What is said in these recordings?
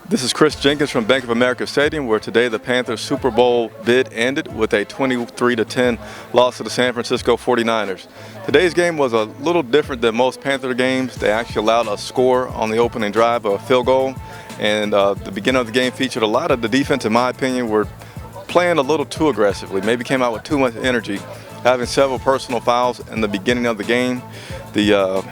This is Chris Jenkins from Bank of America Stadium, where today the Panthers Super Bowl bid ended with a 23-10 loss to the San Francisco 49ers. Today's game was a little different than most Panther games. They actually allowed a score on the opening drive, a field goal, and the beginning of the game featured a lot of the defense, in my opinion, were playing a little too aggressively, maybe came out with too much energy, having several personal fouls in the beginning of the game. The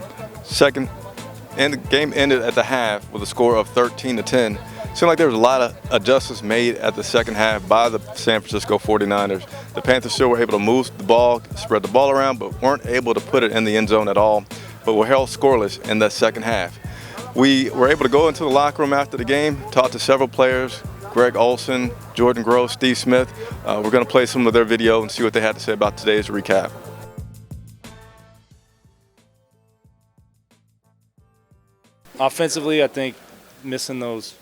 game ended at the half with a score of 13-10. Seemed like there was a lot of adjustments made at the second half by the San Francisco 49ers. The Panthers still were able to move the ball, spread the ball around, but weren't able to put it in the end zone at all, but were held scoreless in that second half. We were able to go into the locker room after the game, talk to several players, Gregl, Olsen, Jordan Gross, Steve Smith. We're going to play some of their video and see what they had to say about today's recap. Offensively, I think missing those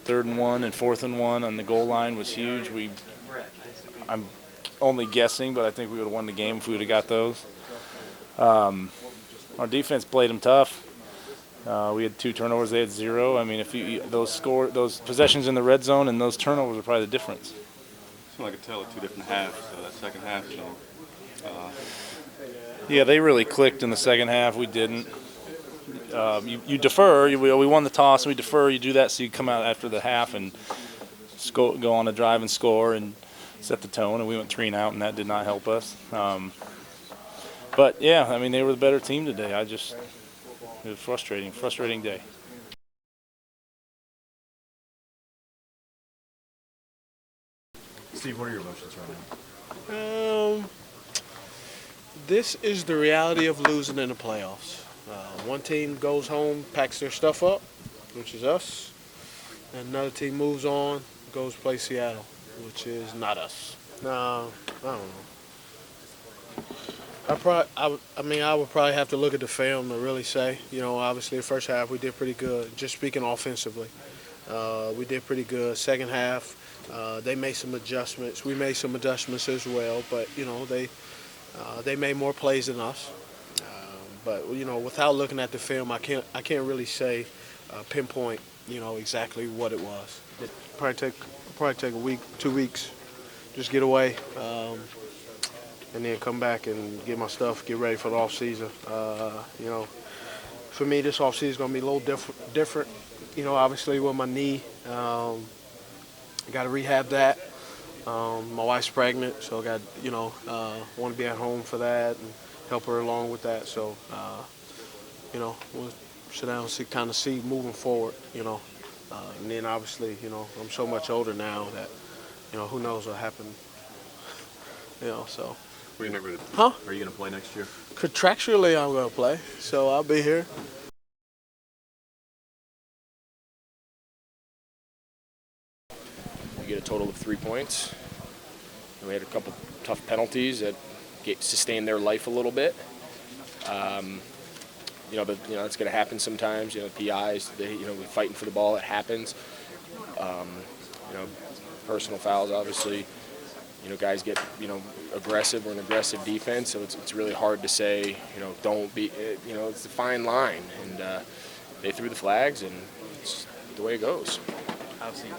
3rd and 1 and 4th and 1 on the goal line was huge. I'm only guessing, but I think we would have won the game if we would have got those. Our defense played them tough. We had 2 turnovers; they had 0. I mean, if those possessions in the red zone and those turnovers are probably the difference. It's like I could tell it 2 different halves. So that second half, Yeah, they really clicked in the second half. We didn't. You defer. We won the toss, and we defer. You do that so you come out after the half and go on a drive and score and set the tone. And we went 3 and out, and that did not help us. But yeah, I mean, they were the better team today. It was a frustrating day. Steve, what are your emotions right now? This is the reality of losing in the playoffs. One team goes home, packs their stuff up, which is us, and another team moves on, goes play Seattle, which is not us. I don't know. I would probably have to look at the film to really say. Obviously the first half we did pretty good. Just speaking offensively, we did pretty good. Second half, they made some adjustments. We made some adjustments as well, but they made more plays than us. But without looking at the film, I can't really say pinpoint exactly what it was. It probably take a week, 2 weeks, just get away, and then come back and get my stuff, get ready for the off season. For me, this off season is gonna be a little different. Obviously with my knee, I got to rehab that. My wife's pregnant, so I got want to be at home for that and help her along with that. So, we'll sit down and see moving forward, and then obviously, I'm so much older now that, who knows what happened, so. Are you going to play next year? Contractually, I'm going to play, so I'll be here. We get a total of 3 points. We had a couple tough penalties that sustain their life a little bit. But it's going to happen sometimes. PIs, we're fighting for the ball. It happens. Personal fouls, obviously. Guys get aggressive. We're an aggressive defense, so it's really hard to say. Don't be. It's a fine line, and they threw the flags, and it's the way it goes. Obviously,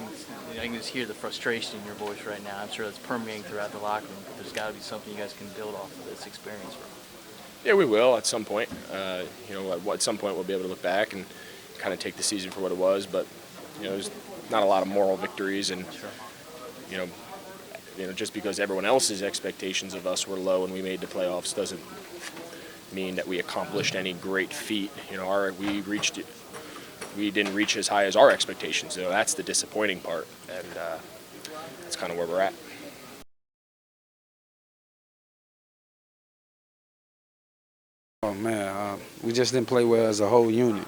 I can just hear the frustration in your voice right now. I'm sure that's permeating throughout the locker room. There's got to be something you guys can build off of this experience from. Yeah, we will at some point. At some point we'll be able to look back and kind of take the season for what it was. But there's not a lot of moral victories, and just because everyone else's expectations of us were low and we made the playoffs doesn't mean that we accomplished any great feat. We didn't reach as high as our expectations, though. That's the disappointing part, and that's kind of where we're at. Oh man, we just didn't play well as a whole unit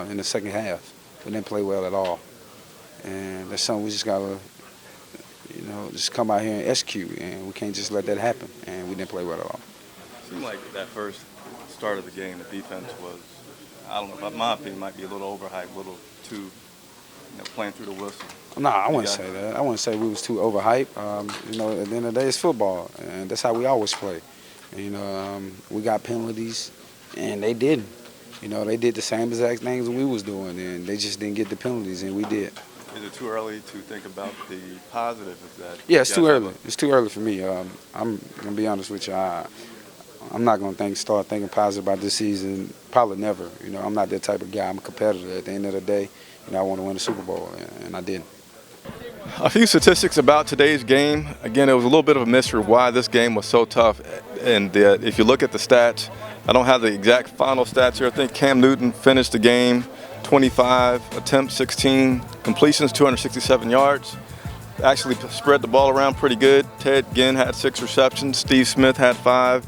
in the second half. We didn't play well at all, and that's something we just gotta, just come out here and execute, and we can't just let that happen. And we didn't play well at all. It seemed like that first start of the game, the defense was, I don't know, but my opinion might be a little overhyped, a little too, playing through the whistle. No, I wouldn't say that. I wouldn't say we was too overhyped. At the end of the day, it's football, and that's how we always play. And, we got penalties, and they didn't. You know, they did the same exact things we was doing, and they just didn't get the penalties, and we did. Is it too early to think about the positive of that? Yeah, it's too early. It's too early for me. I'm gonna be honest with you. I'm not gonna start thinking positive about this season. Probably never. You know, I'm not that type of guy. I'm a competitor. At the end of the day, you know, I want to win the Super Bowl, and I didn't. A few statistics about today's game. Again, it was a little bit of a mystery why this game was so tough. And if you look at the stats, I don't have the exact final stats here. I think Cam Newton finished the game 25 attempts, 16 completions, 267 yards. Actually spread the ball around pretty good. Ted Ginn had 6 receptions. Steve Smith had 5.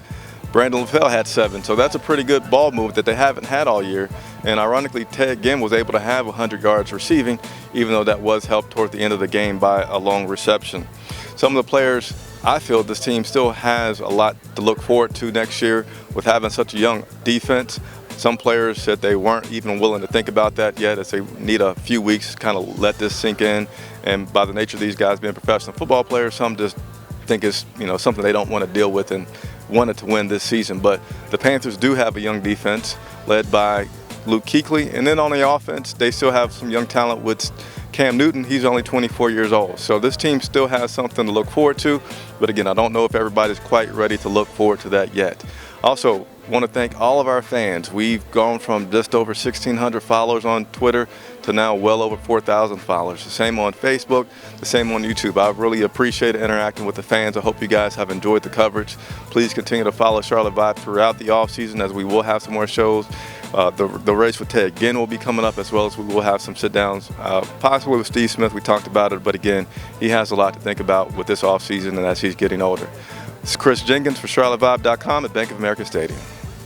Brandon LaFell had 7. So that's a pretty good ball move that they haven't had all year. And ironically, Ted Ginn was able to have 100 yards receiving, even though that was helped toward the end of the game by a long reception. Some of the players, I feel this team still has a lot to look forward to next year with having such a young defense. Some players said they weren't even willing to think about that yet, as they need a few weeks to kind of let this sink in. And by the nature of these guys being professional football players, some just think it's, you know, something they don't want to deal with and wanted to win this season. But the Panthers do have a young defense led by Luke Kuechly, and then on the offense, they still have some young talent with Cam Newton. He's only 24 years old. So this team still has something to look forward to. But again, I don't know if everybody's quite ready to look forward to that yet. Also, want to thank all of our fans. We've gone from just over 1,600 followers on Twitter to now well over 4,000 followers. The same on Facebook, the same on YouTube. I really appreciate interacting with the fans. I hope you guys have enjoyed the coverage. Please continue to follow Charlotte Vibe throughout the offseason, as we will have some more shows. The race with Ted Ginn will be coming up, as well as we will have some sit-downs, possibly with Steve Smith. We talked about it, but again, he has a lot to think about with this offseason and as he's getting older. This is Chris Jenkins for CharlotteVibe.com at Bank of America Stadium.